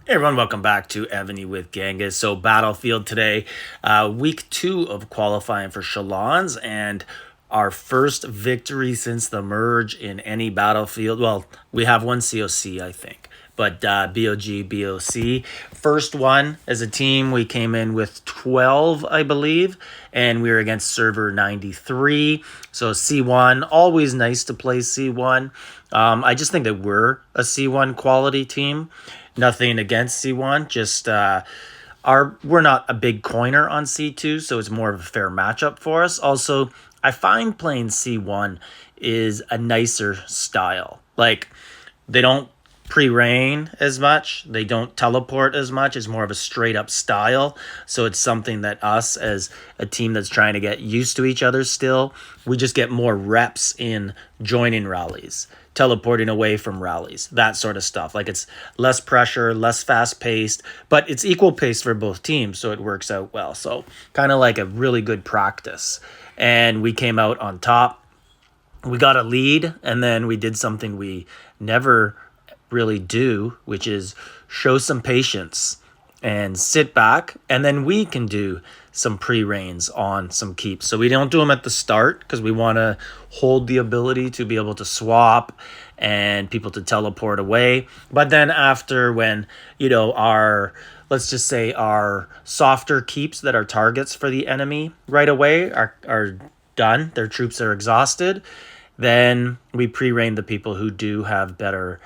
Hey everyone, welcome back to Evony with Genghis. So Battlefield today, week 2 of qualifying for Shalons, and our first victory since the merge in any Battlefield. Well, we have one COC, I think, but BOG, BOC. First one as a team, we came in with 12, I believe, and we were against server 93. So C1, always nice to play C1. I just think that we're a C1 quality team. Nothing against C1, just we're not a big coiner on C2, so it's more of a fair matchup for us. Also, I find playing C1 is a nicer style. Like, they don't pre-rain as much, they don't teleport as much. It's more of a straight up style. So it's something that us as a team that's trying to get used to each other still, we just get more reps in joining rallies, teleporting away from rallies, that sort of stuff. Like, it's less pressure, less fast paced, but it's equal pace for both teams, so it works out well. So kind of like a really good practice. And we came out on top. We got a lead, and then we did something we never really do, which is show some patience and sit back, and then we can do some pre-rains on some keeps. So we don't do them at the start because we want to hold the ability to be able to swap and people to teleport away. But then after, when, our, let's just say, our softer keeps that are targets for the enemy right away are done, their troops are exhausted, then we pre-rain the people who do have better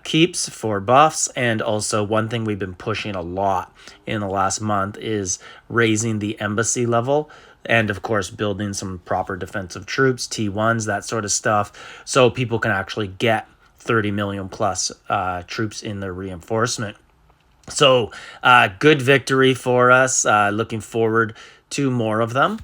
keeps for buffs. And also, one thing we've been pushing a lot in the last month is raising the embassy level, and of course building some proper defensive troops, T1s, that sort of stuff, so people can actually get 30 million plus troops in their reinforcement. So good victory for us. Looking forward to more of them.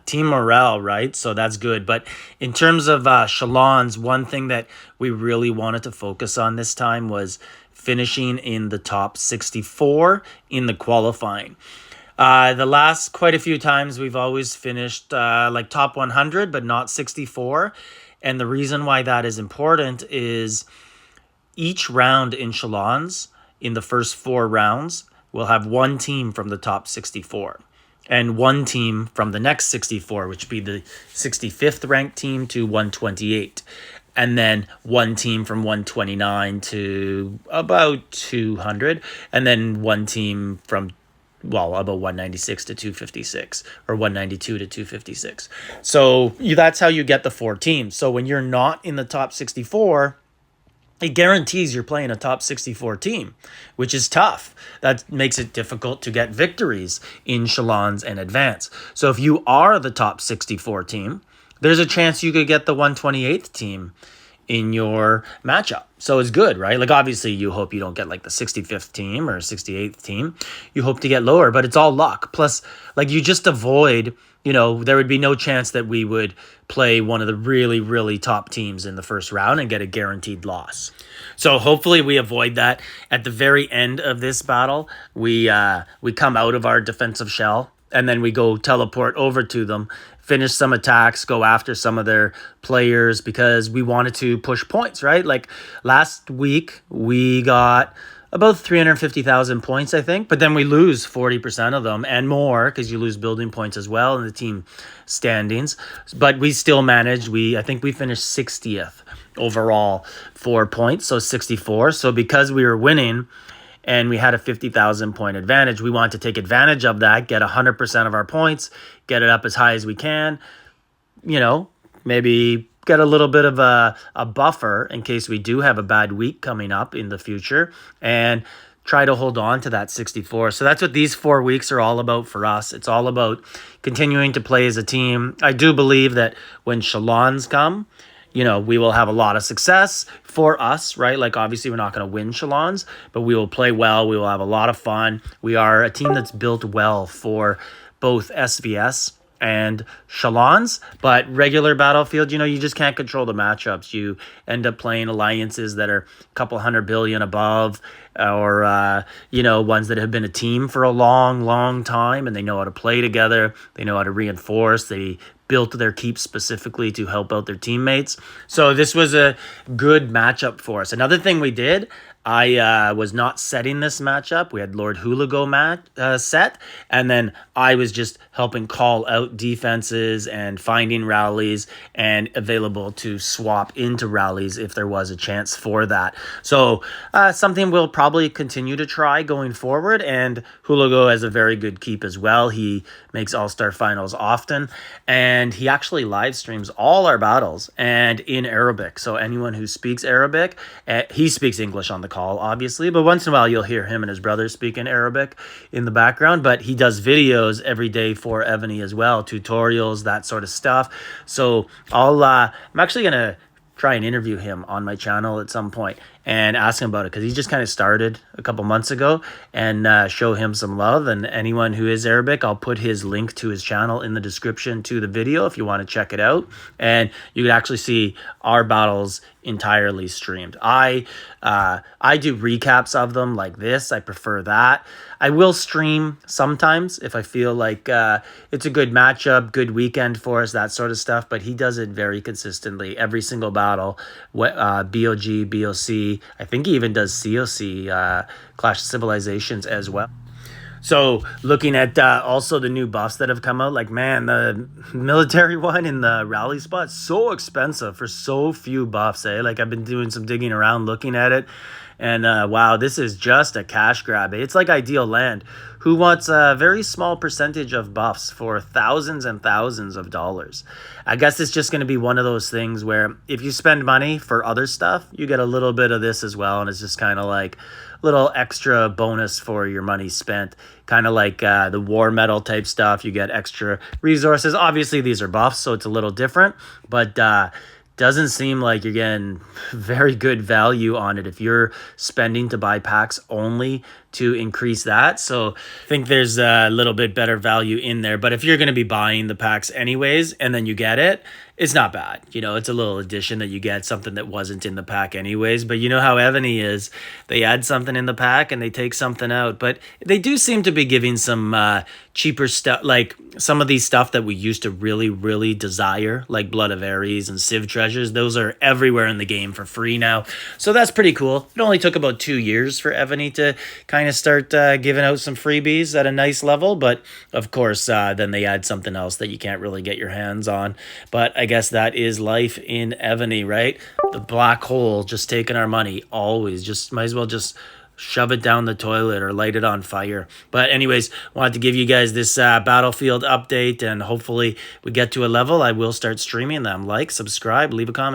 Team morale, right? So that's good. But in terms of Shalons, one thing that we really wanted to focus on this time was finishing in the top 64 in the qualifying. The last quite a few times we've always finished like top 100, but not 64. And the reason why that is important is each round in Shalons, in the first 4 rounds, we'll have one team from the top 64. And one team from the next 64, which would be the 65th ranked team to 128. And then one team from 129 to about 200. And then one team from, about 196 to 256, or 192 to 256. So that's how you get the 4 teams. So when you're not in the top 64, it guarantees you're playing a top 64 team, which is tough. That makes it difficult to get victories in Shalons and advance. So if you are the top 64 team, there's a chance you could get the 128th team in your matchup. So it's good, right? Like, obviously you hope you don't get like the 65th team or 68th team. You hope to get lower, but it's all luck. Plus, like, you just avoid, there would be no chance that we would play one of the really, really top teams in the first round and get a guaranteed loss. So hopefully we avoid that. At the very end of this battle, we come out of our defensive shell, and then we go teleport over to them, finish some attacks, go after some of their players, because we wanted to push points, right? Like, last week we got about 350,000 points, I think, but then we lose 40% of them and more, because you lose building points as well in the team standings. But we still managed. I think we finished 60th overall for points, so 64. So because we were winning and we had a 50,000 point advantage, we want to take advantage of that, get 100% of our points, get it up as high as we can, maybe get a little bit of a buffer in case we do have a bad week coming up in the future, and try to hold on to that 64. So that's what these 4 weeks are all about for us. It's all about continuing to play as a team. I do believe that when Shalons come, we will have a lot of success for us, right? Like, obviously we're not going to win Shalons, but we will play well. We will have a lot of fun. We are a team that's built well for both SVS and Shalons, but regular Battlefield, you just can't control the matchups. You end up playing alliances that are a couple 100 billion above, or ones that have been a team for a long, long time, and they know how to play together. They know how to reinforce. They built their keep specifically to help out their teammates. So this was a good matchup for us. Another thing we did, I was not setting this matchup. We had Lord Hulago set, and then I was just helping call out defenses and finding rallies and available to swap into rallies if there was a chance for that. So something we'll probably continue to try going forward. And Hulago has a very good keep as well. He makes All-Star Finals often, and he actually live streams all our battles and in Arabic. So anyone who speaks Arabic, he speaks English on the call, obviously, but once in a while you'll hear him and his brother speak in Arabic in the background. But he does videos every day for Evony as well, tutorials, that sort of stuff. So I'm actually gonna try and interview him on my channel at some point and ask him about it, because he just kind of started a couple months ago, and show him some love. And anyone who is Arabic, I'll put his link to his channel in the description to the video if you want to check it out. And you can actually see our battles entirely streamed. I do recaps of them like this. I prefer that. I will stream sometimes if I feel like it's a good matchup, good weekend for us, that sort of stuff. But he does it very consistently every single battle. BOG, BOC. I think he even does COC, Clash of Civilizations as well. So looking at also the new buffs that have come out, like, man, the military one in the rally spot, so expensive for so few buffs, eh? Like, I've been doing some digging around looking at it, and wow, this is just a cash grab. It's like Ideal Land, who wants a very small percentage of buffs for thousands and thousands of dollars. I guess it's just going to be one of those things where if you spend money for other stuff, you get a little bit of this as well, and it's just kind of like little extra bonus for your money spent, kind of like the war metal type stuff. You get extra resources. Obviously these are buffs, so it's a little different, but doesn't seem like you're getting very good value on it if you're spending to buy packs only to increase that. So I think there's a little bit better value in there. But if you're going to be buying the packs anyways, and then you get it, it's not bad. You know, it's a little addition that you get something that wasn't in the pack anyways. But you know how Evony is. They add something in the pack and they take something out. But they do seem to be giving some cheaper stuff, like some of these stuff that we used to really, really desire, like Blood of Ares and Civ Treasures. Those are everywhere in the game for free now. So that's pretty cool. It only took about 2 years for Evony to kind of start giving out some freebies at a nice level. But of course, then they add something else that you can't really get your hands on. But I guess that is life in Evony, right? The black hole just taking our money always. Just might as well just shove it down the toilet or light it on fire. But anyways, wanted to give you guys this Battlefield update, and hopefully we get to a level I will start streaming them. Like, subscribe, leave a comment.